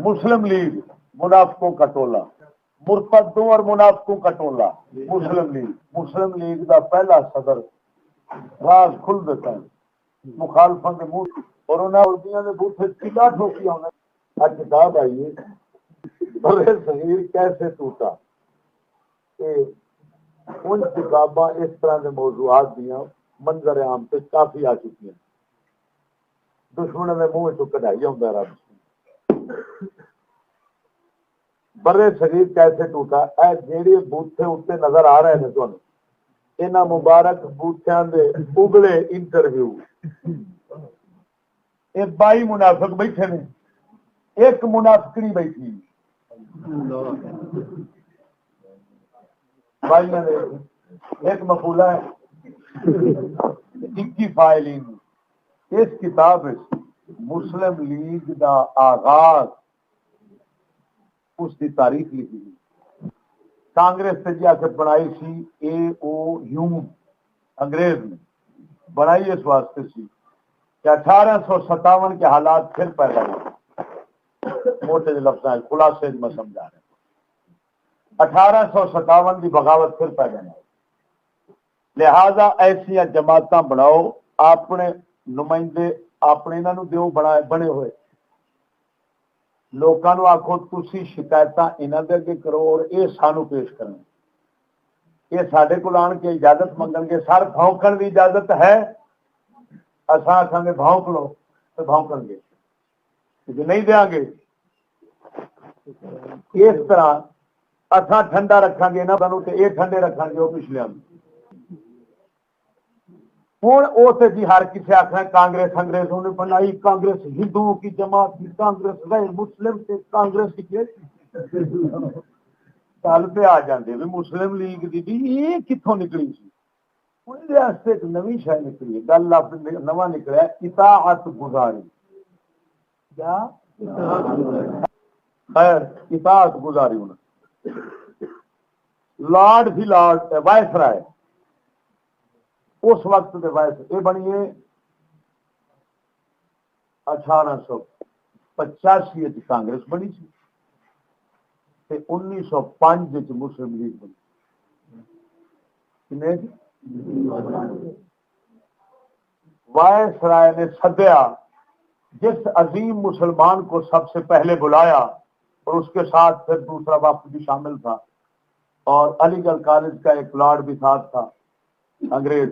مسلم league منافقوں کا ٹولہ، مرتدوں اور منافقوں کا ٹولہ مسلم لیگ کا پہلا صدر راز کھل دیتا ہے مخالفوں کے منہ اور انہیں اردیاں کے بوتھے چلا ٹھوکیا ہونا کتاب آئیے برے صغیر کیسے ٹوٹا، ان کتاباں اس طرح کے موضوعات دیا منظر عام پہ کافی آ چکی ہیں، دشمنوں نے منہ چ کٹائی ہوں رب برے صغیر کیسے ٹوٹا، اے جیڑے بوتھے اتنے نظر آ رہے ہیں تمہیں انہاں مبارک بوتھیاں دے اگلے انٹرویو یہ 22 منافق بیٹھے نے، ایک منافقڑی بیٹھی ایک مقولہ ہے 21 فائلین اس کتاب مسلم لیگ دا آغاز اس کی تاریخ لکھی گئی، کانگریس سے جا کے بنائی سی اے او ہیوم انگریز نے بنائی اس واسطے سی کہ 1857 کے حالات پھر پیدا ہوئے، موٹے لفظ خلاصے میں سمجھا رہے 1857 کی بغاوت پھر پیدا ہوئی، لہذا ایسی جماعتاں بناؤ اپنے نمائندے اپنے انہوں دیو بنے ہوئے لوگوں آخو تسی شکایت انہوں دے اگے کرو اور یہ سانو پیش کریں، یہ سارے کو آن کے اجازت منگن گے، سر بھونکن کی اجازت ہے، اصا آخان گے بھونک لو تو بھونکن گے جی نہیں دیا گے اس طرح اصا ٹھنڈا رکھا گے نہ بنو تو یہ ٹھنڈے رکھا گے وہ پچھلے ہوں وہ تو جی ہر کسی آخر کانگریس انگریزوں نے بنائی، کانگریس ہندوؤں کی جماعت کی، کانگریس غیر مسلم سے کانگریس کی گل پہ آ جاندے بھی مسلم لیگ دی بھی یہ کتوں نکلی سی انہوں ایک نوی شہ نکلی گل نواں نکلا اطاعت گزاری، کیا خیر اطاعت گزاری ہونا لارڈ بھی لارڈ وائس رائے اس وقت کے وائس یہ بنیے 1885 کانگریس بنی سی 1905 مسلم لیگ بنی، وائس رائے نے سدیا جس عظیم مسلمان کو سب سے پہلے بلایا اور اس کے ساتھ پھر دوسرا وفد بھی شامل تھا اور علی گڑھ کالج کا ایک لارڈ بھی ساتھ تھا انگریز،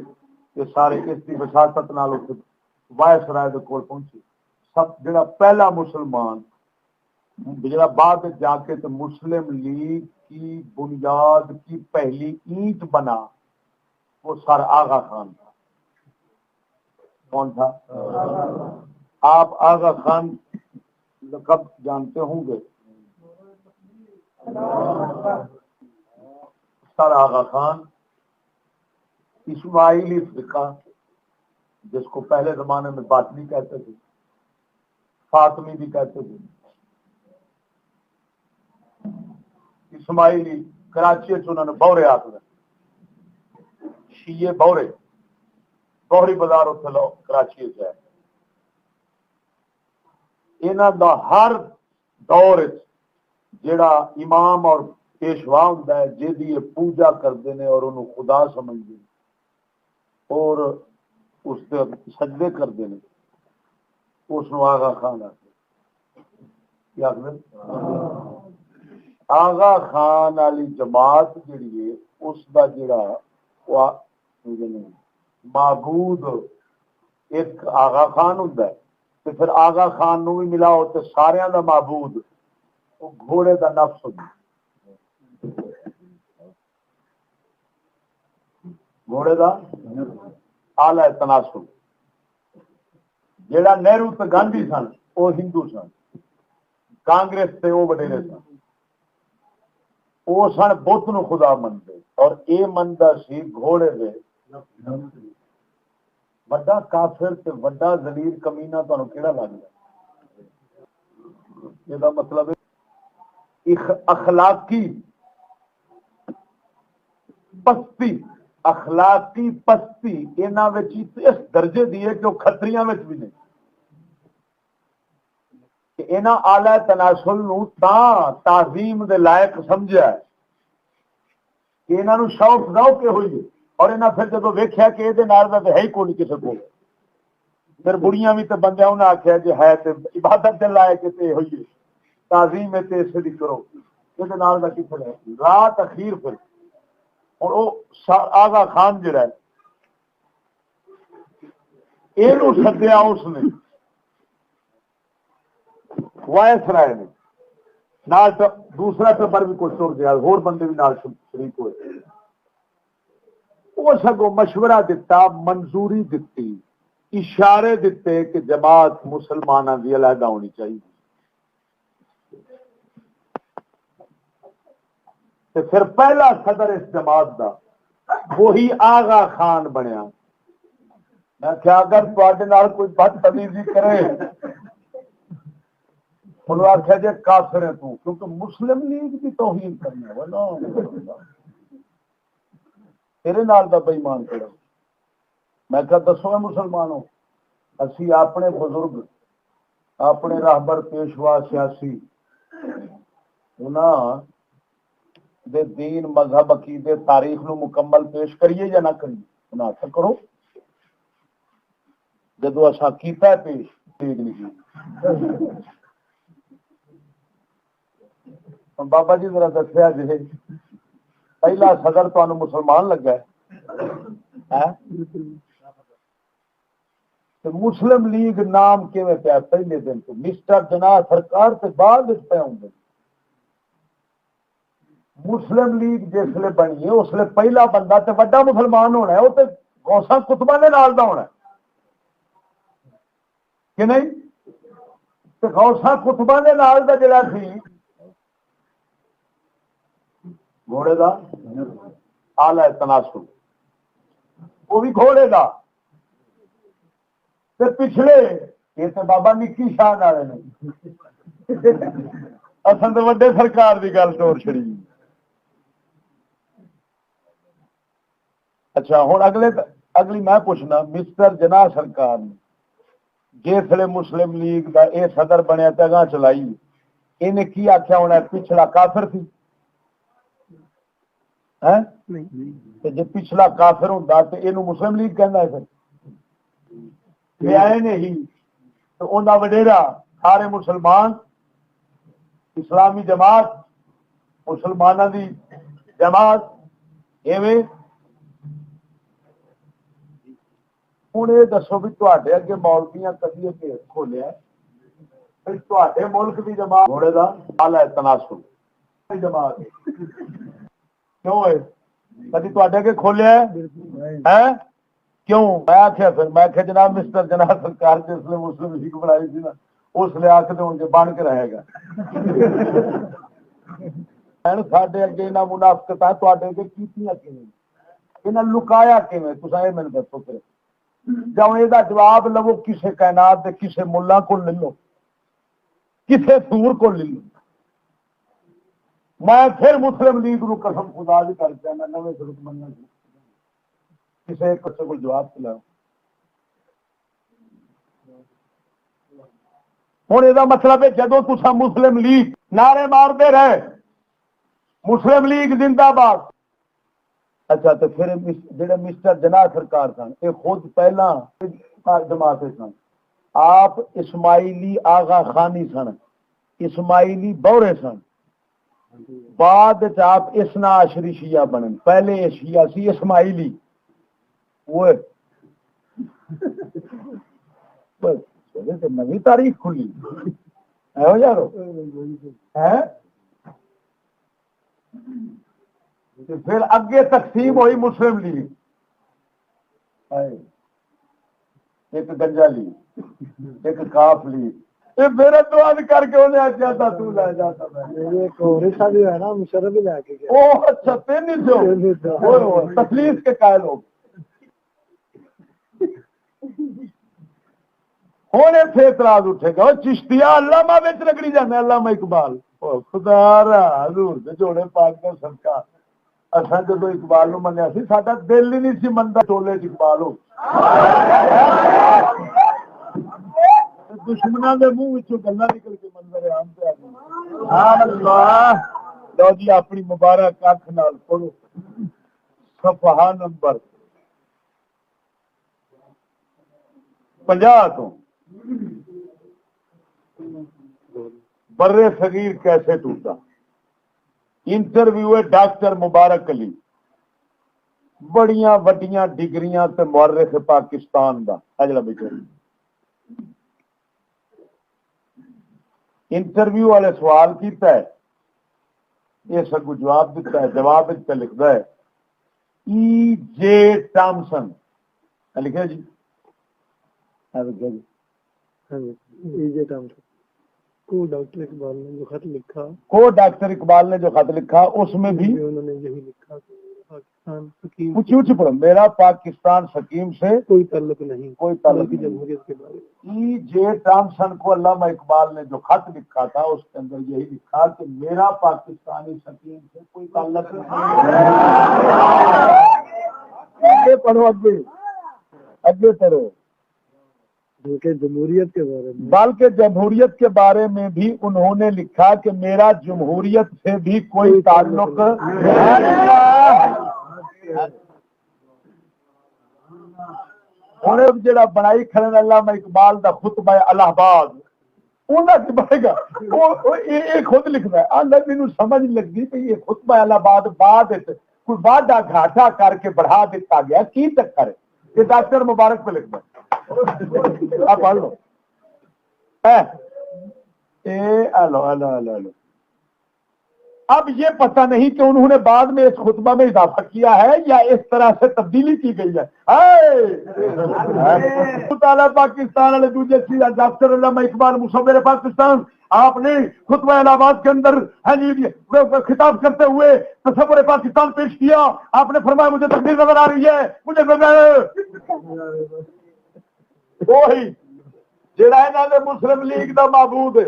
یہ سارے اس کی وساطت نال وائس رائے کے کول پہنچے، سب جڑا پہلا مسلمان جڑا بعد جا کے تو مسلم لیگ کی بنیاد کی پہلی اینٹ بنا وہ سر آغا خان تھا۔ کون تھا؟ آپ آغا خان لقب جانتے ہوں گے، سر آغا خان اسماعیلی فرقہ جس کو پہلے زمانے میں باطنی کہتے تھے، فاطمی بھی کہتے تھے، اسماعیلی کراچی انہوں نے بورے آخر شیعہ بورے بوہری بازار اتنے لو کراچی ہے، انہوں دا ہر دور جڑا امام اور پیشوا ہوتا ہے جی پوجا کرتے ہیں اور انہوں خدا سمجھتے ہیں اور اس کے سجدے کرتے ہیں اس آغا خان آخر آغا خان والی جماعت جڑی ہے اس کا جڑا معبود ایک آغا خان ہوتا ہے تو پھر آغا خان نو بھی ملاؤ تو سارا دا معبود وہ گھوڑے دا نفس ہوتا گھوڑے دا آلہ تناسب، جیڑا نہرو تے گاندھی سن وہ ہندو سن، کانگریس تے وہ وڈیرے سن، وہ سن بت نو خدا منتے اور اے منتا سی گھوڑے دے وڈا کافر تے وڈا ذلیل کمینہ تانوں کیڑا لگدا؟ یہ مطلب اخلاقی پستی، اخلاقی پستی انہاں وچ اس درجے دی ہے کہ وہ کھتریاں وچ بھی نہیں کہ انہاں آلہ تناسل نو تاں تعظیم دے لائق سمجھا ہے کہ انہاں نو شوق ذوق ہوئی، اور انہاں پھر جدو ویکھیا کہ یہ نال دا ہے ہی کوئی کسی کو، پھر بڑیاں بھی تے بندیاں انہاں آخیا جی ہے تے عبادت دے لائق تے ہوئی تعظیم تے اسے دی کرو، یہ نال دا کتنے رات اخیر پھر اور وہ آغا خان جڑا ہے یہ سدیا اس نے وائس رائے نے نال دوسرا ٹبر بھی کچھ تر گیا، اور بندے بھی نال شریک ہوئے، وہ سگوں مشورہ دیتا، منظوری دیتی، اشارے دیتے کہ جماعت مسلمانوں کی علیحدہ ہونی چاہیے، پھر پہلا صدر اس جماعت دا وہی آغا خان بنیا۔ میں کیا اگر کوئی بدتمیزی کرے انہوں آخیا جی کافر ہے تو، کیونکہ مسلم لیگ کی توہین کرنا تیرے نال دا بے ایمان کرو۔ میں کہا دسو مسلمانوں، اسی اپنے بزرگ اپنے راہبر پیشوا سیاسی انہاں دے دین مذہب عقیدے تاریخ نو مکمل پیش کریے یا نہ کریے؟ انہاں آخر کرو، جدو اصا کیتا ہے پیش ٹھیک نہیں۔ بابا جی ذرا دسیا جی پہلا صدر تمہیں مسلمان لگا ہے؟ مسلم لیگ نام کیویں پیا پہلے دن تو مسٹر جناح سرکار سے بعد پہ ہوں گے۔ مسلم لیگ جسے بنی ہے اس لیے پہلا بندہ تے وڈا مسلمان ہونا ہے، وہ تو غوثہ کتبہ نے نال دا ہونا ہے کہ نہیں؟ تو غوثہ کتبہ نے نال دا جڑا سی گھوڑے دا آلہ تناسل وہ بھی گھوڑے دا، تے پچھلے یہ تو بابا نکی شان والے نے، اصل تو وڈے سرکار کی گل توڑ چھڑی۔ اچھا ہوں اگلی میں پوچھنا، مسٹر جناح سرکار نے جسے مسلم لیگ کا یہ صدر بنیا تگاں چلائی، انہیں کی آخیا ہونا پچھلا کافر سی؟ جی پچھلا کافر ہوں تو یہ مسلم لیگ کہنا ہے پھر آئے نے ہی تو انہوں وڈیرا سارے مسلمان اسلامی جماعت مسلمانوں کی جماعت ایویں۔ ہوں یہ دسو بھی تے اگے مولویاں کدی اگے کھولیا تے ملک کی جماعت گھوڑے کا آلہ تناسل جماعت کیوں ہے کدی تے اگے کھولیا ہے؟ کیوں؟ میں آخیا پھر میں آخیا جناب مسٹر جناح سرکار جس نے مسلم لیگ بنائی تھی نا اس لیے آخر ہوں کہ بن کے رہے گا ساڈے اگے انہیں منافقت تے اگے کیتیاں کیویں انہیں لکایا کیویں تساں یہ مینوں دسو پھر جاؤ یہ جواب لو کسے کائنات دے کسے ملا کو لے لو کسے سور کو لے لو۔ میں پھر مسلم لیگ نو قسم خدا دی کر کے میں نویں سرک مننا کسے ایک کسے کو جواب دلاؤ۔ ہوں یہ مطلب ہے جدو تسا مسلم لیگ نعرے مارتے رہے مسلم لیگ زندہ باد، اچھا تو پھر جڑے مسٹر جناح سرکار سن یہ خود پہلا جماعت سن، آپ اسماعیلی آغا خانی سن، اسماعیلی بورے سن، بعد آپ اسنا عشری شیعہ بنے، پہلے شیعہ سی اسماعیلی وہ نوی تاریخ کھلی ہے یارو ہے۔ پھر اگے تقسیم ہوئی مسلم لیگ، ایک گنجا لیگ ایک کاف لیگ، یہ میرے دعا کر کے انہیں آخیا تھا تو لے جاتا اچھا تین تخلیص کے قائل ہو ہونے سے اعتراض اٹھے گا چشتیا علامہ بچ رگڑی جانا علامہ اقبال خدا را حضور دے جوڑے پاک کا سرکار اصا جدو اقبال نو منیا سی ساڈا دل ہی نہیں سی منتا ٹولے چ اقبال ہو دشمنوں کے منہ گلا نکل کے منظر عام پہ آ گئی. لو جی اپنی مبارک اکھ نال پڑھو صفحہ نمبر 50 تو برے صغیر کیسے ٹوٹا. انٹرویو ہے ڈاکٹر مبارک علی, بڑیاں وڈیاں ڈگریاں تے مورخ پاکستان دا اجلا بیچارہ. انٹرویو والے سوال کیتا ہے, یہ سب جواب دیتا ہے. جواب پہ لکھتا ہے ای جے ٹامسن لکھا جی, کو ڈاکٹر اقبال نے جو خط لکھا, ڈاکٹر اقبال نے جو خط لکھا اس میں بھی انہوں نے یہی لکھا کہ پاکستان حکیم اونچی اونچی پڑھو, میرا پاکستان حکیم سے کوئی تعلق نہیں, کوئی تعلق کی نہیں. جمہوریت کے بارے میں ای جے ٹامسن کو علامہ اقبال نے جو خط لکھا تھا اس کے اندر یہی لکھا کہ میرا پاکستانی حکیم سے کوئی تعلق نہیں. آگے پڑھو, آگے پڑھو. بلکہ جمہوریت کے بارے میں بلکہ جمہوریت کے بارے میں بھی انہوں نے لکھا کہ میرا جمہوریت سے بھی کوئی تعلق نہیں. جڑا بنائی کھڑے علامہ اقبال دا خطبہ الہ آباد انہاں کی بنے گا یہ خود لکھتا ہے. اندر مینوں سمجھ لگی کہ یہ خطبہ الہ آباد بعد کوئی وعدہ گھاٹا کر کے بڑھا دیتا گیا, کی چکر ہے. یہ ڈاکٹر مبارک پہ لکھتا ہے. آپ پڑھ لو. اب یہ پتہ نہیں کہ انہوں نے بعد میں اس خطبہ میں اضافہ کیا ہے یا اس طرح سے تبدیلی کی گئی ہے. پاکستان والے دوسرے چیز ڈاکٹر علامہ اقبال مصور پاکستان, آپ نے خطبہ الہ آباد کے اندر خطاب کرتے ہوئے تصور پاکستان پیش کیا. آپ نے فرمایا مجھے تبدیل نظر آ رہی ہے, مجھے وہی جڑا انہاں دے مسلم لیگ دا معبود ہے.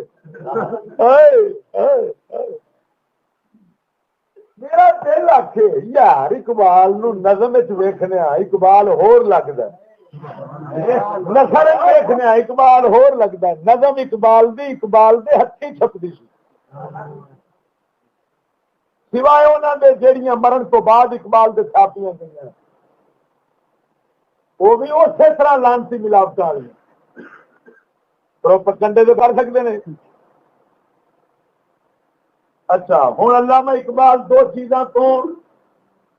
میرا دل آکھے یار اقبال نو نظم وچ ویکھنے اقبال ہور لگدا ہے, نثر وچ ویکھنے اقبال ہور لگدا ہے. نظم اقبال دے ہتھی چھپدی سی, سوائے انہاں دے جڑیاں مرن تو بعد اقبال دے چھاپیاں گئیاں وہ بھی اسی طرح لانسی ملاوٹ آ رہی پروپیگنڈے تو کر سکتے ہیں. اچھا ہوں علامہ اقبال دو چیزاں تو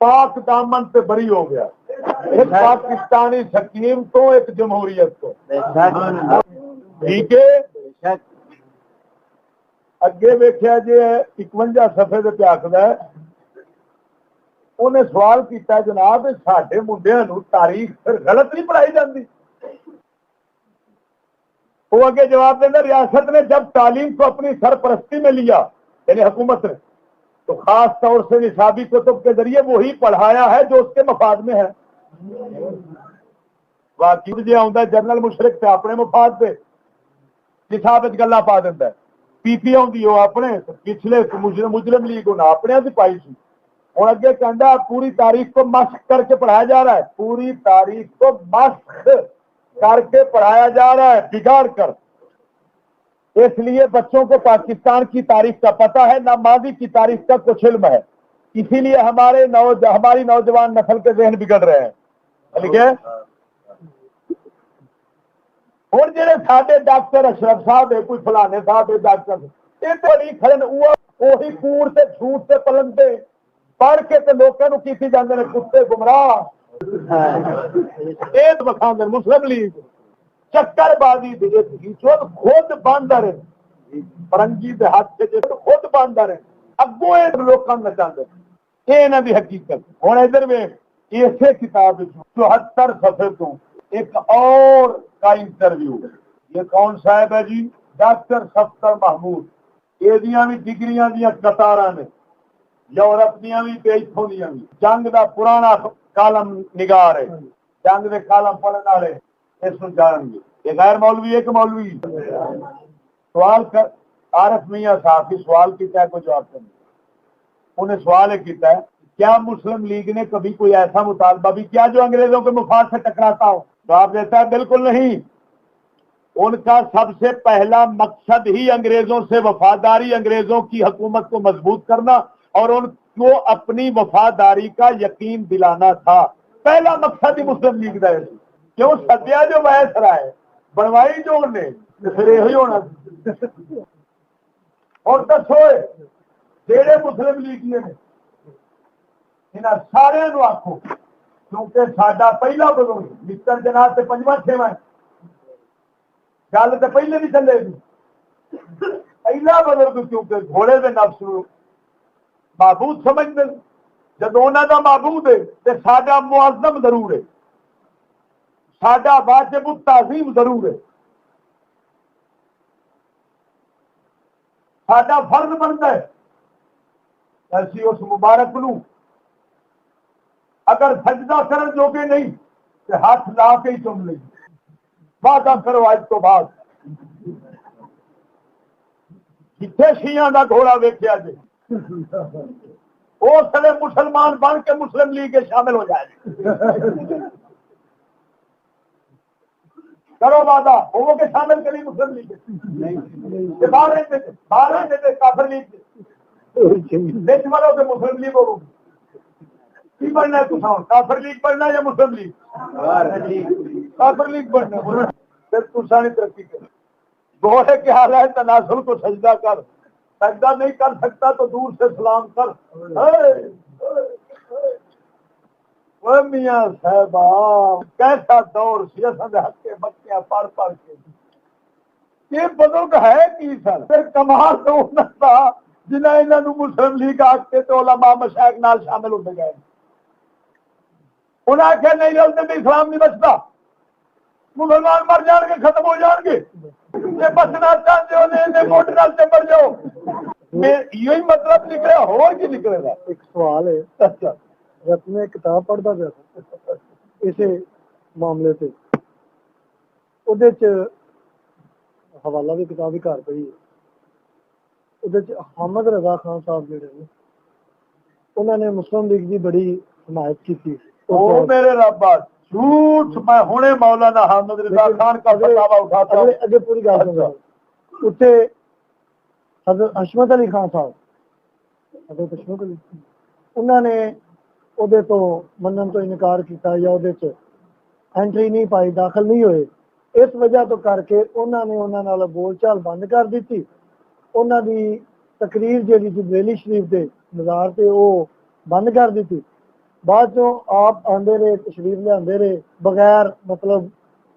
پاک دامن سے بری ہو گیا, ایک پاکستانی حکیم تو ایک جمہوریت تو. ٹھیک ہے, اگے ویکھیا جی 51 صفحے پہ آخر ہے. انہیں سوال کیتا جناب ساڈے منڈیاں نو تاریخ پھر غلط نہیں پڑھائی جاتی. وہ اگے جواب دینا ریاست نے جب تعلیم کو اپنی سرپرستی میں لیا یعنی حکومت نے تو خاص طور سے نصابی کتب کے ذریعے وہی پڑھایا ہے جو اس کے مفاد میں ہے. واقعی جی آتا ہے جنرل مشرق پہ اپنے مفاد پہ نصاب گلا پا دینا ہے. پی پی آتی وہ اپنے پچھلے مجرم لیگ انہیں اپنے سے پائی سی. اور اگے کہنا پوری تاریخ کو مشق کر کے پڑھایا جا رہا ہے, پوری تاریخ کو مشق کر کے پڑھایا جا رہا ہے بگاڑ کر. اس لیے بچوں کو پاکستان کی تاریخ کا پتہ ہے, نہ ماضی کی تاریخ کا کچھ علم ہے. اسی لیے ہماری نوجوان نسل کے ذہن بگڑ رہے ہیں. ٹھیک ہے. اور جڑے ساڈے ڈاکٹر اشرف صاحب ہے, کوئی فلانے صاحب ہے ڈاکٹر, یہ بڑی کھڑن وہی کوڑ سے جھوٹ سے پلندے پڑھ کے تے لوکاں نو کیتی جاندے نے کتے گمراہ. ایت بخاندے مسلم لیگ چکر بازی خود باندر فرنگی دے ہاتھ سے خود باندر اگوں لوکاں نچاندے. یہ انہاں دی حقیقت. ہن ادھر ویکھ اسی کتاب 74 صفحے تو ایک اور کا انٹرویو. یہ کون صاحب ہے جی؟ ڈاکٹر صفدر محمود. یہ بھی ڈگریاں دیا قطاراں نے, یورپ دیا بھی تے اتھوں دیا بھی. جنگ دا پرانا کالم نگار ہے, جنگ دے کالم پڑھن والے اس کو جان گے. یہ غیر مولوی ایک مولوی سوال کر عارف میاں صاحب سوال کیتا ہے, کوئی جواب نہیں. انہیں سوال یہ کیتا ہے کیا مسلم لیگ نے کبھی کوئی ایسا مطالبہ بھی کیا جو انگریزوں کے مفاد سے ٹکراتا ہو؟ جواب دیتا ہے بالکل نہیں. ان کا سب سے پہلا مقصد ہی انگریزوں سے وفاداری، انگریزوں کی حکومت کو مضبوط کرنا اور ان کو اپنی وفاداری کا یقین دلانا تھا۔ پہلا مقصد ہی مسلم لیگ کا ہے۔ کیوں سدیا جو ویس رائے بنوائی جو انہیں پھر یہی ہونا۔ اور دسو جہے مسلم لیگ نے انہاں سارے آخو، کیونکہ ساڈا پہلا بزرگ مستر جناب سے 5واں 6واں گل تو پہلے نہیں چلے گی۔ پہلا بزرگ کیونکہ گھوڑے کے نفس معبود سمجھتے، جب انہوں کا معبود ہے تو ساڈا معظم ضرور ہے، ساڈا واجب التعظیم ضرور ہے، ساڈا فرض بنتا ہے ایسی اس مبارک نو اگر سجدہ کرن جوگے نہیں تو ہاتھ لا کے ہی چم لیں، وعدہ کرو آج تو بعد جتنے شیعہ دا گھوڑا ویکھیا جی اس لیے مسلمان بن کے مسلم لیگ کے شامل ہو جائے کرو وعدہ وہ کے شامل کری مسلم لیگ باہر کافر لیگ مرو کہ مسلم لیگ ہو کی بننا ہے تو کافر لیگ بننا یا مسلم لیگ؟ کافر لیگ بننا پھر تسا نہیں ترقی کر۔ گھوڑے کے حالات تناسل کو سجدہ کر، سجدہ نہیں کر سکتا تو دور سے سلام کر۔ میاں صاحبہ کیسا دور سی حق کے بچے پڑھ پڑھ کے یہ بزرگ ہے کی سر پھر کمال تو تھا جنہیں انہوں مسلم لیگ آ کے تو علماء مشائخ نال شامل ہوتے گئے، انہیں آخیا نہیں رلتے تو اسلام نہیں بچتا، مسلمان مر جان گے ختم ہو جان گے، یہ بچنا چاہتے ہو ووٹ نال چمڑ جاؤ۔ یہی مطلب نکلے ہو کہ نکلے گا۔ ایک سوال ہے، اچھا رات میں کتاب پڑھتا پیا اسے معاملے سے، ادھے حوالہ بھی کتاب ہی گھر پئی ہے، ادھے حامد رضا خان صاحب جڑے نے انہوں نے مسلم لیگ کی بڑی حمایت کی تھی۔ او میرے ربا جھوٹ، میں ہونے مولانا حامد رضا خان کا فتاوا اٹھاتا ہوں۔ اگے پوری گل سنو، اتنے حضرت حشمت علی خان صاحب، حضرت حشمت علی انہوں نے ادھے تو منن تو انکار کیتا یا ادھے چ اینٹری نہیں پائی، داخل نہیں ہوئے، اس وجہ تو کر کے انہوں نے انہوں نال بول چال بند کر دیتی۔ انہوں دی تقریر جیڑی جبریلی شریف دے مزار تے وہ بند کر دیتی۔ بعد چوں آپ آندے رہے، تشریف لے آندے رہے بغیر مطلب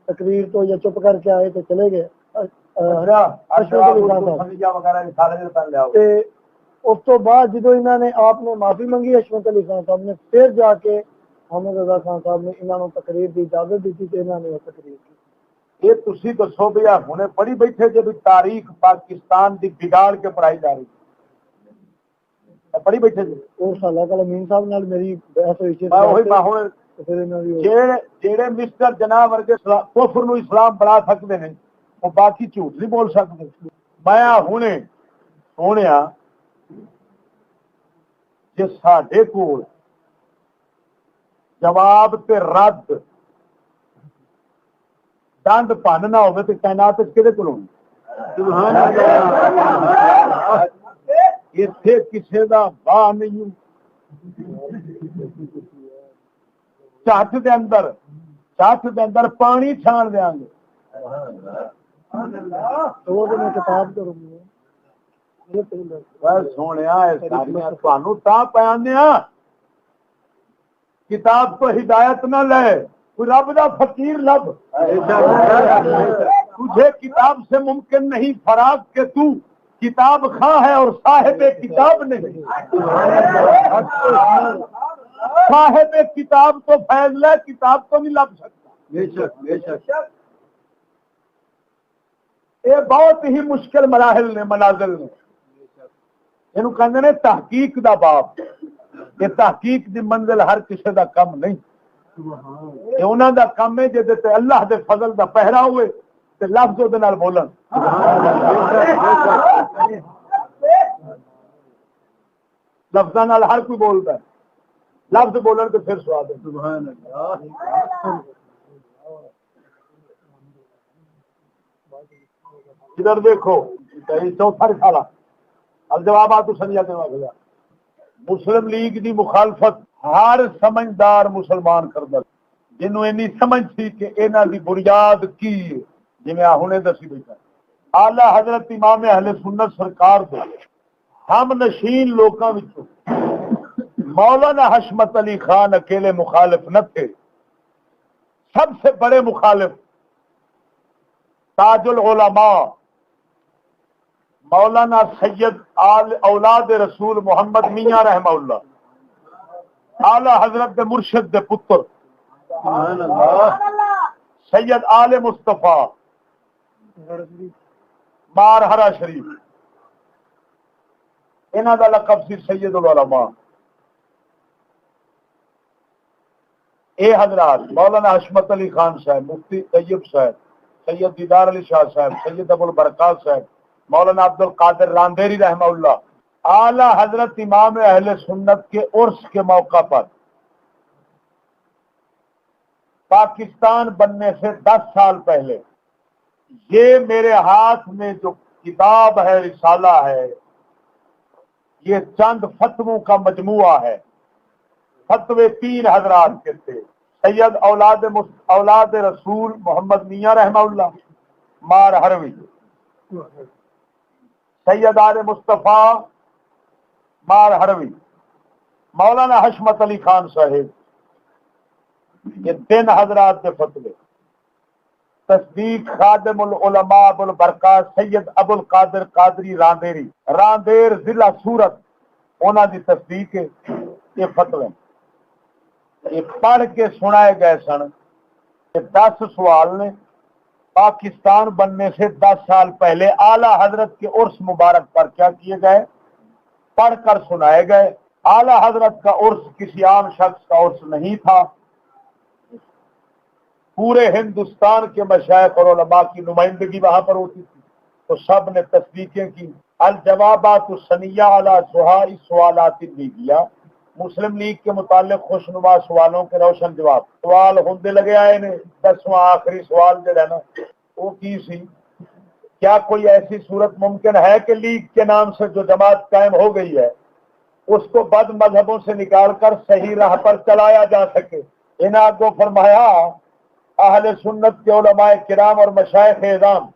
تقریر تو یا چپ کر کے آئے تو چلے گئے۔ اس تو بعد جدو انہوں نے آپ نے معافی منگی حشمت علی خان صاحب نے، پھر جا کے حامد رضا خان صاحب نے انہوں نے تقریر کی اجازت دیتی تو انہوں نے وہ تقریر کی۔ یہ تسی دسو بھی ہنے پڑھی بیٹھے جب تاریخ پاکستان دی بگاڑ کے پڑھائی جا رہی پڑھی بیٹھے جی اور سالہ کل امین صاحب نال میری بحث ہوئی جیڑے مسٹر جناب ورگے کفر نو اسلام بنا سکتے ہیں وہ باقی جھوٹ نہیں بول سکتے۔ میں ہنے سونے جی ساڈے کول جواب تے رد دند پن نہ ہوئے تو کائنات کہدے کول ہونی؟ اتنے کسی کا واہ نہیں، چٹ دے اندر پانی چھان دیا گے۔ کتاب کروں سونے تمہوں تا پیانے کتاب تو ہدایت نہ لے، کوئی رب دا فقیر لب، تجھے کتاب سے ممکن نہیں فراغ کہ تو کتاب خواہ ہے اور صاحب کتاب نہیں۔ صاحب کتاب تو فیض لے، کتاب تو نہیں لب سکتا۔ یہ بہت ہی مشکل مراحل نے، منازل نے، یہ کہتے ہیں تحقیق دا باب۔ یہ تحقیق دی منزل ہر کسی دا کم نہیں، یہ انہوں دا کم ہے جے تے اللہ دے فضل دا پہرا ہوئے تے لفظ دے نال بولن۔ لفظاں نال ہر کوئی بولتا ہے، لفظ بولن تے پھر سواد ہے۔ سبحان اللہ۔ ادھر دیکھو چوتھا رسالہ الجوابات سنیات مسلم لیگ دی مخالفت ہر سمجھدار مسلمان کردا جنوں اینی سمجھ سی کہ انہاں دی بنیاد کی جی میں ہنے دسی بیٹھا اعلی حضرت امام اہل سنت سرکار دے ہم نشین لوکاں وچوں مولانا حشمت علی خان اکیلے مخالف نہ تھے، سب سے بڑے مخالف تاج العلماء مولانا سید اولاد رسول محمد میاں رحمہ اللہ اعلی حضرت دے مرشد دے پتر سید آل مصطفیٰ مارہرا شریف، انہاں دا لقب سی سید العلماء۔ اے حضرات مولانا حشمت علی خان صاحب، مفتی طیب صاحب، سید دیدار علی شاہ صاحب، سید ابو البرکات صاحب، مولانا عبد القادر راندیری رحمہ اللہ اعلی حضرت امام اہل سنت کے عرس کے موقع پر پاکستان بننے سے 10 سال پہلے یہ میرے ہاتھ میں جو کتاب ہے، رسالہ ہے، یہ چند فتووں کا مجموعہ ہے۔ فتوے 3 حضرات کے تھے، سید اولاد رسول محمد میاں رحمہ اللہ مار ہروی، سید آل مصطفیٰ مار ہروی، مولانا حشمت علی خان صاحب، یہ 3 حضرات کے فتوے۔ تصدیق خادم العلماء ابو البرکات سید ابو القادر قادری راندیری، راندیر ضلع سورت، انہاں دی تصدیق ہے۔ یہ فتوے یہ پڑھ کے سنائے گئے سن۔ یہ 10 سوال نے پاکستان بننے سے 10 سال پہلے اعلی حضرت کے عرس مبارک پر کیا کیے گئے، پڑھ کر سنائے گئے۔ اعلی حضرت کا عرس کسی عام شخص کا عرس نہیں تھا، پورے ہندوستان کے مشائخ اور علماء کی نمائندگی وہاں پر ہوتی تھی، تو سب نے تصدیقیں کی۔ الجوابات السنیہ علی صحاح سوالات لیگیا، مسلم لیگ کے متعلق خوشنما سوالوں کے روشن جواب۔ سوال ہوندے لگے آئے نے، 10واں آخری سوال جو ہے نا وہ کی سی، کیا کوئی ایسی صورت ممکن ہے کہ لیگ کے نام سے جو جماعت قائم ہو گئی ہے اس کو بد مذہبوں سے نکال کر صحیح راہ پر چلایا جا سکے؟ انہاں کو فرمایا اہل سنت کے علماء کرام اور مشائخ اعظام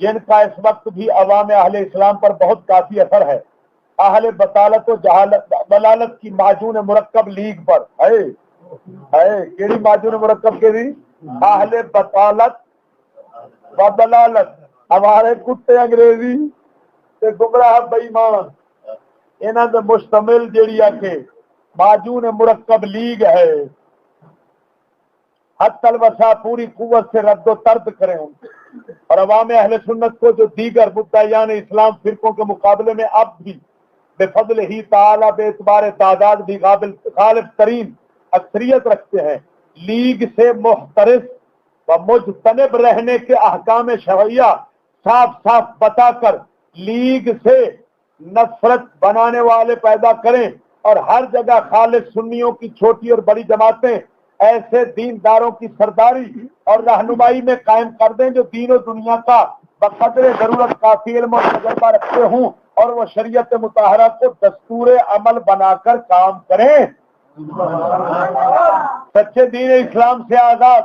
جن کا اس وقت بھی عوام اہل اسلام پر بہت کافی اثر ہے، اہل بطالت و ضلالت کی معجون مرکب لیگ پر ہے کیڑی معجون مرکب کے دی اہل بطالت و ضلالت، ہمارے کتے انگریزی تے گمراہ بے ایمان انہاں دے مشتمل جیڑی آ کے معجون مرکب لیگ ہے، حد الوسع پوری قوت سے رد و طرد کریں ان کو، اور عوام اہل سنت کو جو دیگر مدعیان اسلام فرقوں کے مقابلے میں اب بھی بفضل ہی تعالی بے اعتبار تعداد بھی غالب ترین اکثریت رکھتے ہیں، لیگ سے محترس و مجتنب رہنے کے احکام شرعیہ صاف صاف بتا کر لیگ سے نفرت بنانے والے پیدا کریں، اور ہر جگہ خالص سنیوں کی چھوٹی اور بڑی جماعتیں ایسے دینداروں کی سرداری اور رہنمائی میں قائم کر دیں جو دین و دنیا کا بقدر ضرورت کافی علم اور تجربہ رکھتے ہوں، اور وہ شریعت مطہرہ کو دستور عمل بنا کر کام کریں۔ سچے دین اسلام سے آزاد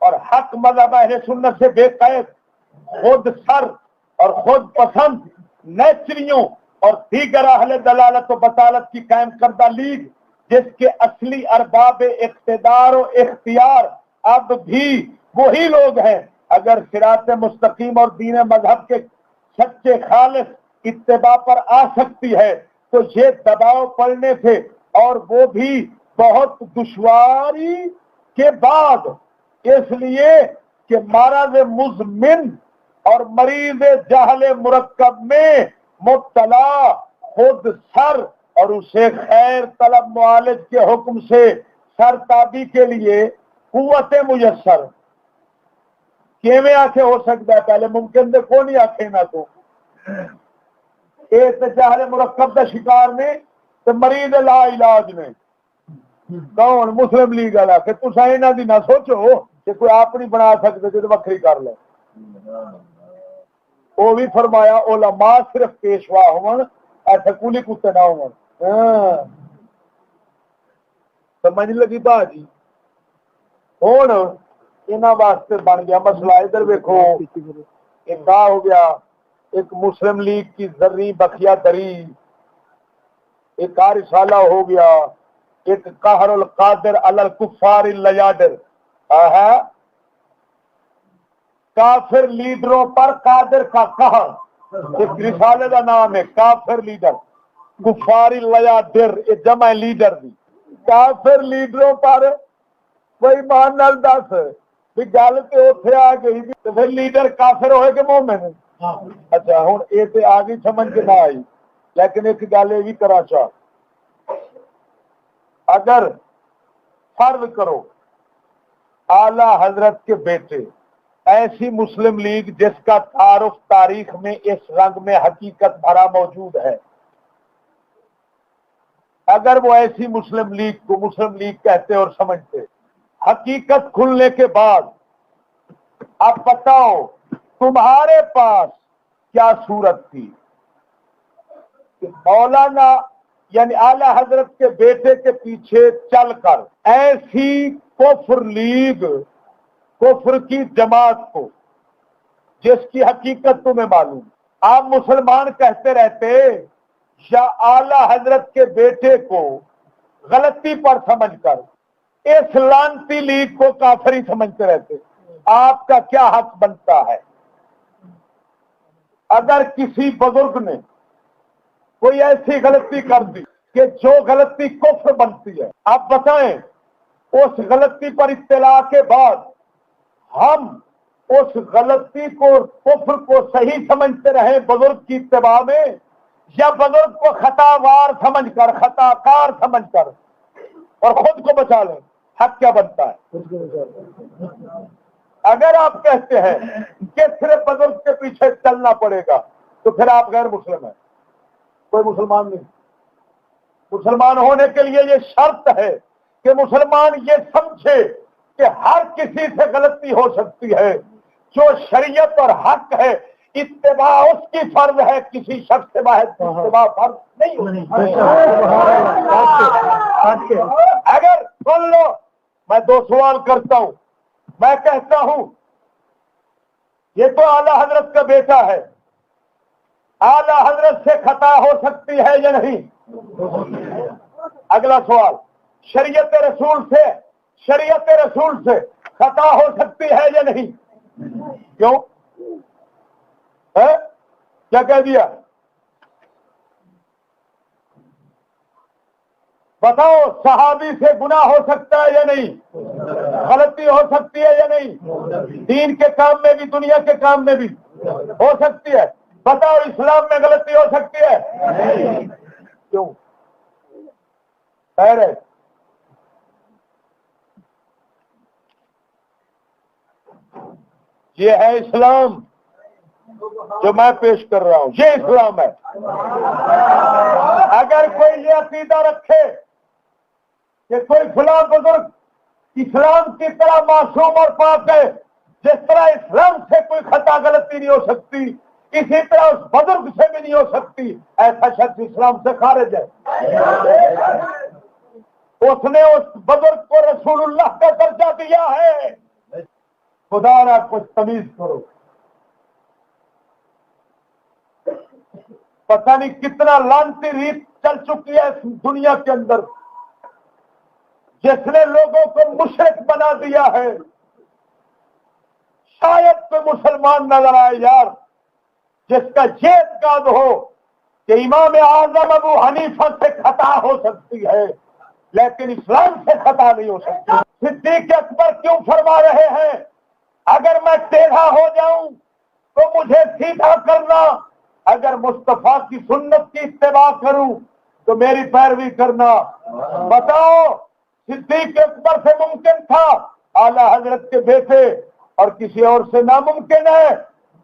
اور حق مذہب اہل سنت سے بے قید، خود سر اور خود پسند نیچریوں اور دیگر اہل دلالت و بطالت کی قائم کردہ لیگ، جس کے اصلی ارباب اقتدار و اختیار اب بھی وہی لوگ ہیں، اگر صراط مستقیم اور دین مذہب کے سچے خالص اتباع پر آ سکتی ہے تو یہ دباؤ پڑنے سے، اور وہ بھی بہت دشواری کے بعد، اس لیے کہ مرض مزمن اور مریض جہل مرکب میں مبتلا خود سر اور اسے خیر طلب معالج کے حکم سے سرتابی کے لیے قوت میسر کیویں آکھے ہو سکتا ہے؟ پہلے ممکن دے کو نہیں آکھے نہ تو ایک جہل مرکب دا شکار نے تو مریض لا علاج نے کون مسلم لیگ والا کہ تساں انہاں دی نہ سوچو کہ کوئی آپ نہیں بنا سکتے جو وکری کر لے۔ وہ بھی فرمایا علماء صرف پیشوا ہون ایسے کولی کتے نہ ہون. سمجھ لگی باجی. ہوں انہاں واسطے بن گیا مسئلہ. ادھر ویکھو ایک ہو گیا ایک مسلم لیگ کی ذری بخیا دری, ایک رسالہ ہو گیا, ایک قہر القادر علی الکفار اللیادر, کافر لیڈروں پر قادر کا قہر. ایک رسالے کا نام ہے کافر لیڈر کفار اللیادر, یہ جمع لیڈر دی. کافر لیڈروں پر کوئی مان نال دس بھی گل تو اتنے آ گئی تو پھر لیڈر کافر ہوئے کہ مومن. اچھا ہوں یہ تو آ گئی سمجھ کے نہ آئی. لیکن ایک گل یہ بھی کرا چاہ, اگر فرض کرو اعلی حضرت کے بیٹے ایسی مسلم لیگ جس کا تعارف تاریخ میں اس رنگ میں حقیقت بھرا موجود ہے, اگر وہ ایسی مسلم لیگ کو مسلم لیگ کہتے اور سمجھتے, حقیقت کھلنے کے بعد اب بتاؤ تمہارے پاس کیا صورت تھی کہ مولانا یعنی اعلی حضرت کے بیٹے کے پیچھے چل کر ایسی کفر لیگ کفر کی جماعت کو جس کی حقیقت تمہیں معلوم, آپ مسلمان کہتے رہتے یا اعلی حضرت کے بیٹے کو غلطی پر سمجھ کر اس لانتی لیگ کو کافری سمجھتے رہتے, آپ کا کیا حق بنتا ہے؟ اگر کسی بزرگ نے کوئی ایسی غلطی کر دی کہ جو غلطی کفر بنتی ہے, آپ بتائیں اس غلطی پر اطلاع کے بعد ہم اس غلطی کو کفر کو صحیح سمجھتے رہیں بزرگ کی اتباع میں, یا بزرگ کو خطا وار سمجھ کر خطا کار سمجھ کر اور خود کو بچا لیں؟ حق کیا بنتا ہے؟ اگر آپ کہتے ہیں کہ صرف بزرگ کے پیچھے چلنا پڑے گا تو پھر آپ غیر مسلم ہیں, کوئی مسلمان نہیں. مسلمان ہونے کے لیے یہ شرط ہے کہ مسلمان یہ سمجھے کہ ہر کسی سے غلطی ہو سکتی ہے, جو شریعت اور حق ہے اتباع اس کی فرض ہے, کسی شخص سے واحد کی اتباع فرض نہیں. اگر سن لو میں دو سوال کرتا ہوں, میں کہتا ہوں یہ تو اعلی حضرت کا بیٹا ہے, اعلی حضرت سے خطا ہو سکتی ہے یا نہیں؟ اگلا سوال, شریعت رسول سے خطا ہو سکتی ہے یا نہیں؟ کیوں کیا کہہ دیا؟ بتاؤ صحابی سے گناہ ہو سکتا ہے یا نہیں؟ غلطی ہو سکتی ہے یا نہیں؟ دین کے کام میں بھی دنیا کے کام میں بھی ہو سکتی ہے. بتاؤ اسلام میں غلطی ہو سکتی ہے؟ کیوں؟ خیر ہے یہ ہے اسلام جو میں پیش کر رہا ہوں, یہ اسلام ہے. اگر کوئی یہ عقیدہ رکھے کہ کوئی فلاں بزرگ اسلام کی طرح معصوم اور پاک ہے, جس طرح اسلام سے کوئی خطا غلطی نہیں ہو سکتی اسی طرح اس بزرگ سے بھی نہیں ہو سکتی, ایسا شخص اسلام سے خارج ہے. اس نے اس بزرگ کو رسول اللہ کا درجہ دیا ہے. خدا را کچھ تمیز کرو. پتہ نہیں کتنا لانتی ریت چل چکی ہے اس دنیا کے اندر جس نے لوگوں کو مشرک بنا دیا ہے. شاید کوئی مسلمان نظر آئے یار جس کا یہ اعتقاد ہو کہ امام اعظم ابو حنیفہ سے خطا ہو سکتی ہے لیکن اسلام سے خطا نہیں ہو سکتی. صدیق اکبر کیوں فرما رہے ہیں اگر میں ٹیڑھا ہو جاؤں تو مجھے سیدھا کرنا, اگر مصطفیٰ کی سنت کی اتباع کروں تو میری پیروی کرنا. بتاؤ صدیق اکبر سے ممکن تھا, اعلی حضرت کے بیٹے اور کسی اور سے ناممکن ہے.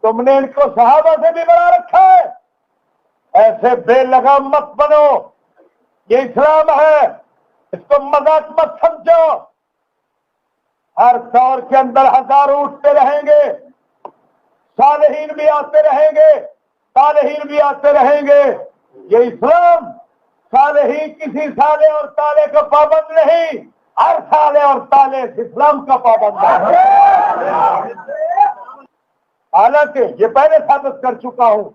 تم نے ان کو صحابہ سے بھی بڑا رکھا ہے. ایسے بے لگام مت بنو, یہ اسلام ہے, اس کو مذاق مت سمجھو. ہر دور کے اندر ہزاروں اٹھتے رہیں گے, صالحین بھی آتے رہیں گے، صالحین بھی آتے رہیں گے. یہ اسلام صالحین کسی سالے اور تالے کا پابند نہیں، ہر سالے اور تالے اسلام کا پابند ہے. حالانکہ یہ پہلے ثابت کر چکا ہوں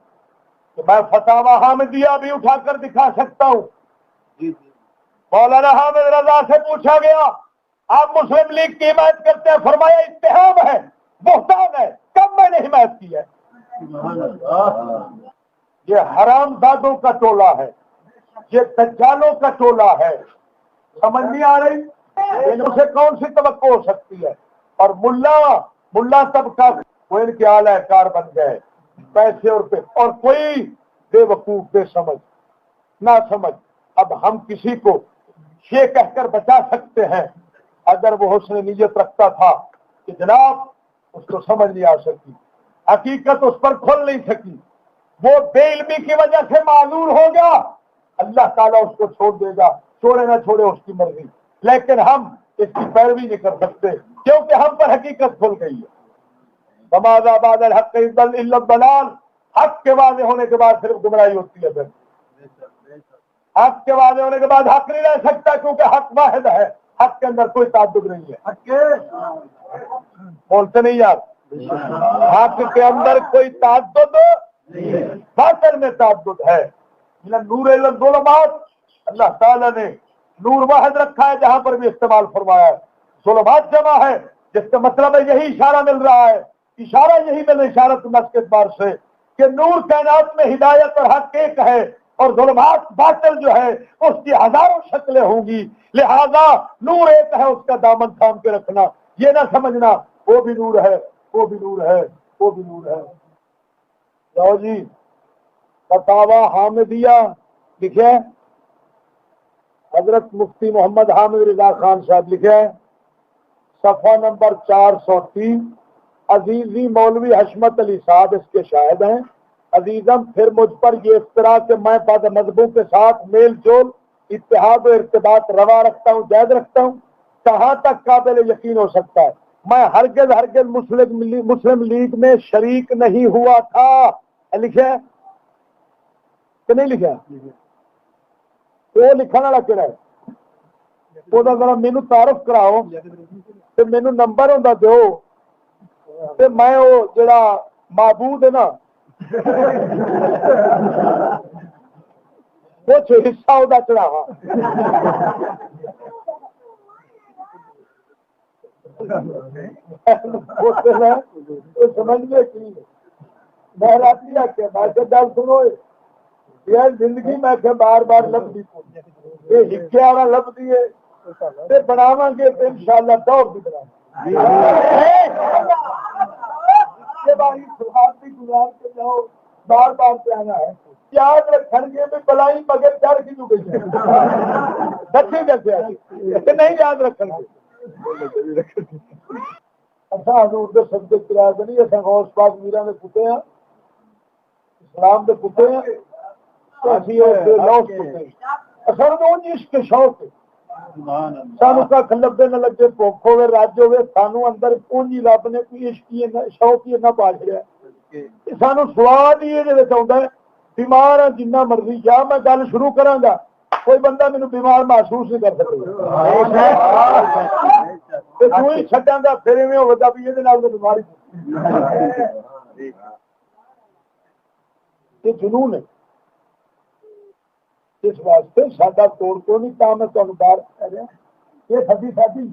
کہ میں فتاوی حامدیہ بھی اٹھا کر دکھا سکتا ہوں. مولانا حامد رضا سے پوچھا گیا آپ مسلم لیگ کی حمایت کرتے ہیں؟ فرمایا اتہام ہے، بہتان ہے. کب میں نے حمایت کی ہے؟ یہ حرام زادوں کا ٹولہ ہے، یہ دجالوں کا ٹولہ ہے. سمجھ نہیں آ رہی؟ ان سے کون سی توقع ہو سکتی ہے؟ اور ملا طبقہ وہ ان کے اعلی کار بن گئے پیسے اور کوئی بے وقوف بے سمجھ نہ سمجھ. اب ہم کسی کو یہ کہہ کر بچا سکتے ہیں اگر وہ حسن نیت رکھتا تھا کہ جناب اس کو سمجھ نہیں آ سکی، حقیقت اس پر کھل نہیں سکی، وہ بے علمی کی وجہ سے معذور ہو گیا، اللہ تعالیٰ اس کو چھوڑ دے گا، چھوڑے نہ چھوڑے اس کی مرضی. لیکن ہم اس کی پیروی نہیں کر سکتے کیونکہ ہم پر حقیقت کھل گئی ہے. فماذا بعد الحق الا الضلال. حق کے واضح ہونے کے بعد صرف گمراہی ہوتی ہے. پھر حق کے واضح ہونے کے بعد حق نہیں رہ سکتا کیونکہ حق واحد ہے، حق کے اندر کوئی تعدد نہیں ہے. حق کے بولتے نہیں یار، حق کے اندر کوئی تعدد باطل میں تعدد ہے. نور الا الظلمات، اللہ تعالیٰ نے نور واحد رکھا ہے جہاں پر بھی استعمال فرمایا ہے. ظلمات جمع ہے جس کا مطلب ہے یہی اشارہ مل رہا ہے، اشارہ یہی مل اشارت نفس کے اعتبار سے کہ نور کائنات میں ہدایت اور حق ایک ہے اور ظلمات باطل جو ہے اس کی ہزاروں شکلیں ہوں گی. لہذا نور ایک ہے، اس کا دامن تھام کے رکھنا، یہ نہ سمجھنا وہ بھی نور ہے، وہ بھی نور ہے، وہ بھی نور ہے. لو جی فتاوی حامدیہ لکھے حضرت مفتی محمد حامد رضا خان صاحب، لکھے صفحہ نمبر 403. عزیزی مولوی حشمت علی صاحب اس کے شاہد ہیں. عزیزم پھر مجھ پر یہ افطرا کہ میں بعض مذہبوں کے ساتھ میل جول اتحاد و ارتباط روا رکھتا ہوں، جائز رکھتا ہوں، کہاں تک قابل یقین ہو سکتا ہے؟ میں ہرگز مسلم لیگ میں شریک نہیں ہوا تھا. لکھے کہ نہیں لکھا؟ وہ لکھنے والا کہڑا ہے؟ وہ ذرا مینو تعارف کراؤ تے مینو نمبر ہوں دو تے میں وہ جڑا معبود ہے نا کچھ حصہ وہ چڑھاوا. سمجھ لے کی میں رات آخیا میں گل سنو یار زندگی میں بار بار لبھی یہ ہکے والا لبھی ہے بناو گے تو ان شاء اللہ دور بھی بنا گزار کے جاؤ بار بار پہ آنا ہے. یاد رکھن گے بھی بلائی مگر ڈر کی جو گئی دکھی دسیا نہیں یاد رکھن گے. اچھا حضور دے صدقے کرا کے نہیں اصل غوث پاک میرا نے پوتے ہیں اسلام دے پوتے ہیں عشق شوق سانو کا کلبے نہ لگے بھوک ہوے رج ہوے سانو اندر پونجی رب نے کوئی عشق شوق ہی نہ پا چڑیا سانو سواد ہی یہ آتا ہے. بیمار ہے جنہ مرضی جا میں گل شروع کراں گا کوئی بندہ مینوں بیمار محسوس نہیں کر سکتا چھڈاں گا پھر ایویں ہوگا بھی یہ بیماری یہ جنون ہے. اس واسطے ساڈا توڑ کو نہیں تا میں تمہیں باہر کہہ رہا یہ سبھی ساڈی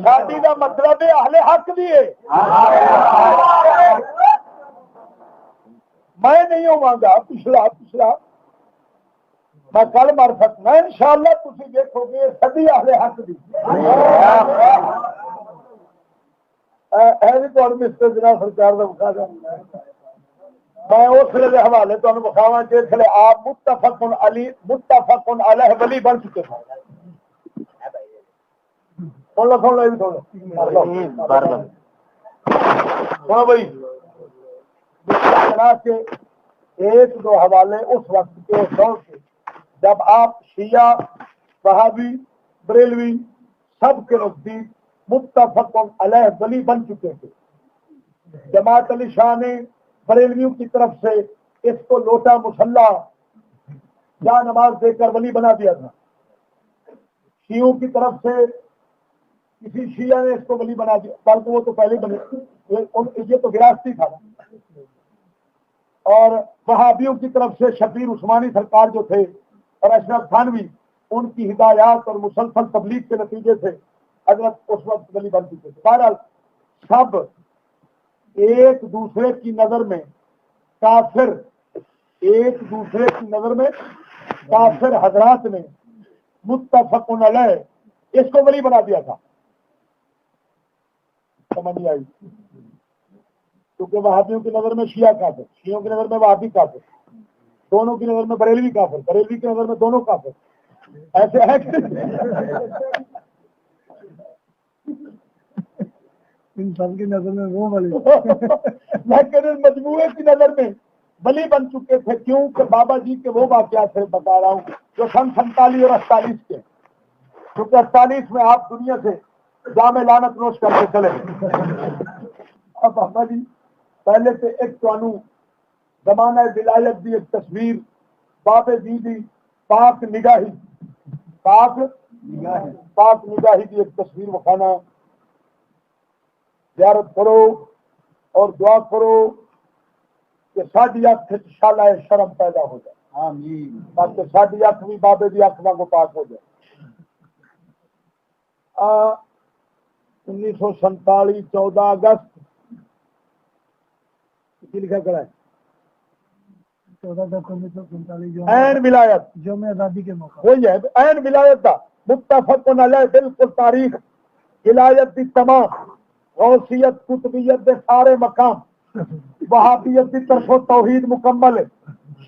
شادی کا مطلب ہے اہل حق بھی ہے. میں نہیں ہوا گا پچھلا میں کل مر سکنا ان شاء اللہ. تھی دیکھو گے سبھی اہل حق بھی مسٹر جناب سرکار کا بخا دوں میں اس ویلے حوالے تمہیں بخاوا جس ویلے آپ متفق علیہ ولی بن چکے تھے. سنو بھائی کے ایک دو حوالے اس وقت کے دور کے جب آپ شیعہ وہابی بریلوی سب کے نزدیک متفق علیہ ولی بن چکے تھے. جماعت علی شاہ نے بریلویوں کی طرف سے اس کو لوٹا مسلح یا نماز دے کر ولی بنا دیا تھا. شیعوں کی طرف سے کسی شیعہ نے اس کو ولی بنا دیا، بلکہ وہ تو پہلے بنے، یہ تو وراثتی تھا. اور وہابیوں کی طرف سے شبیر عثمانی سرکار جو تھے اور اشرف تھانوی، ان کی ہدایات اور مسلسل تبلیغ کے نتیجے سے حضرت اس وقت ولی بن چکے تھے. بہرحال سب ایک دوسرے کی نظر میں کافر، ایک دوسرے کی نظر میں کافر حضرات نے متفق علیہ اس کو ولی بنا دیا تھا. سمجھ نہیں آئی؟ کیونکہ وہابیوں کی نظر میں شیعہ کافر، شیعوں کی نظر میں وہابی کافر، دونوں کی نظر میں بریلوی کافر، بریلوی کی نظر میں دونوں کافر. ایسے ہے کہ ان سب کی نظر میں وہ ولی لیکن اس مجموعے کی نظر میں ولی بن چکے تھے. کیوں کہ بابا جی کے وہ واقعات سے بتا رہا ہوں جو سن 47 اور 48 کے، کیونکہ 48 میں آپ دنیا سے جامع لعنت نوش کر کے چلے. اب بابا جی پہلے سے ایک توانو زمانہ ولایت دی ایک تصویر بابے جی دی پاک نگاہی، پاک نگاہی کی ایک تصویر وکھانا. زیارت کرو اور دعا کرو کہ ساڈی اکھ شالہ شرم پیدا ہو جائے. آمین. تاکہ ساڈی اکھ بھی بابے دی اکھ واਂگو پاک ہو جائے. 1947 14 اگست کی لکھا کرا ہے 14 اگست 1947 این ولایت یوم آزادی کے موقع وہی ہے این ولایت دا متفق علیہ بالکل تاریخ ولایت دی تمام غوثیت قطبیت دے سارے مقام، وہابیت دی طرفوں توحید مکمل ہے،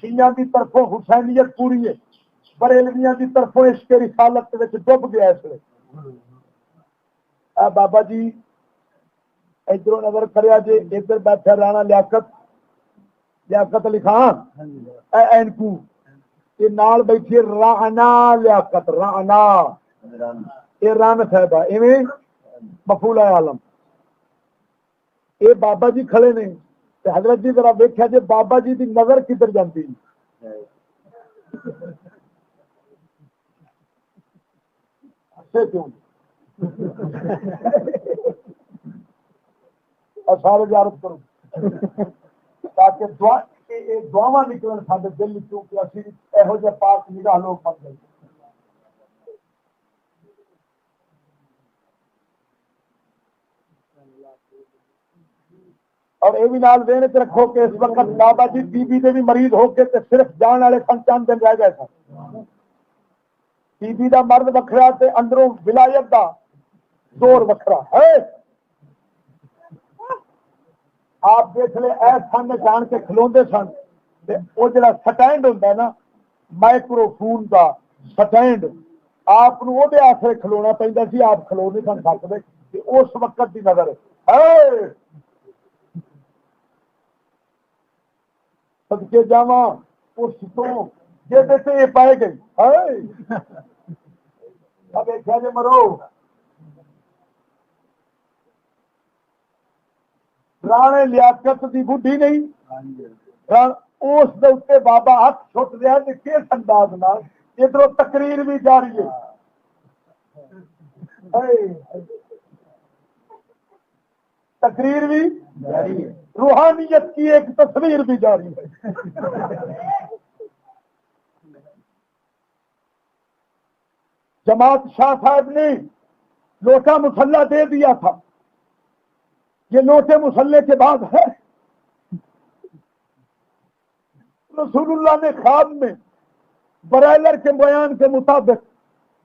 شیعہ دی طرفوں حسینیت پوری ہے، بریلویاں دی طرفوں عشق رسالت وچ ڈب گیا اس لیے. بابا جی ادھر نظر کریا جی، ادھر بیٹھا رانا لیاقت علی خان اینکو، یہ نال بیٹھی رانا لیاقت، رانا یہ رن صاحب ایویں مفعول عالم. یہ بابا جی کھڑے نے، حضرت جی ذرا ویکھیا جی بابا جی دی نظر کدھر جاندی کیوں سارے زیارت کرو تاکہ دعا نکلن سارے دل چوں کہ اسی یہو جہ پاک نگاہ لوگ بن گئے. اور یہ بھی نال ذہن وچ رکھو کہ اس وقت بابا جی ٹی بی دے بھی مریض ہو کے تے صرف جان والے چند دن رہ گئے سن. ٹی بی دا مرض وکھرا تے اندروں ولایت دا زور وکھرا ہے. آپ دیکھ لے اے سن جان کے کھلوندے سن تے او جڑا سٹینڈ ہوندا ہے نا مائکرو فون دا سٹینڈ، آپ او دے آسرے کھلونا پیندا سی، آپ کھلو نہیں سن سکدے. تے اس وقت دی نظر ہے صدقے جاواں اس تو جے تے یہ پائے گئی اب دیکھا جے مرو رانے لیاقت دی بڈھی نہیں اس دے اوتے بابا ہاتھ چھٹ رہا تے کس انداز نال ادھروں تقریر بھی جاری ہے. تقریر بھی جاری ہے، روحانیت کی ایک تصویر بھی جاری ہے. جماعت شاہ صاحب نے لوٹا مسلح دے دیا تھا، یہ لوٹے مسلح کے بعد ہے. رسول اللہ نے خواب میں برائلر کے بیان کے مطابق،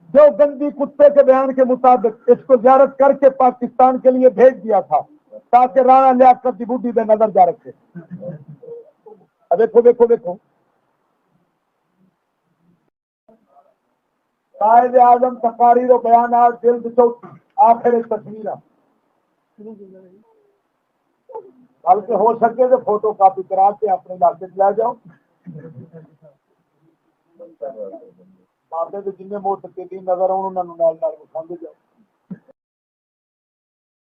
جو گندی کتے کے بیان کے مطابق اس کو زیارت کر کے پاکستان کے لیے بھیج دیا تھا تاکہ رانا لیاقت کی بڈھی پہ نظر جا رکھے. دیکھو دیکھو دیکھو قائد اعظم تقاریر و بیانات جلد 4 آخر تصویر، بلکہ ہو سکے تو فوٹو کاپی کرا کے اپنے علاقے لے جاؤ. بابے کے جن موت کے نظر آؤ انہوں نے نال نال وکھاندے جاؤ.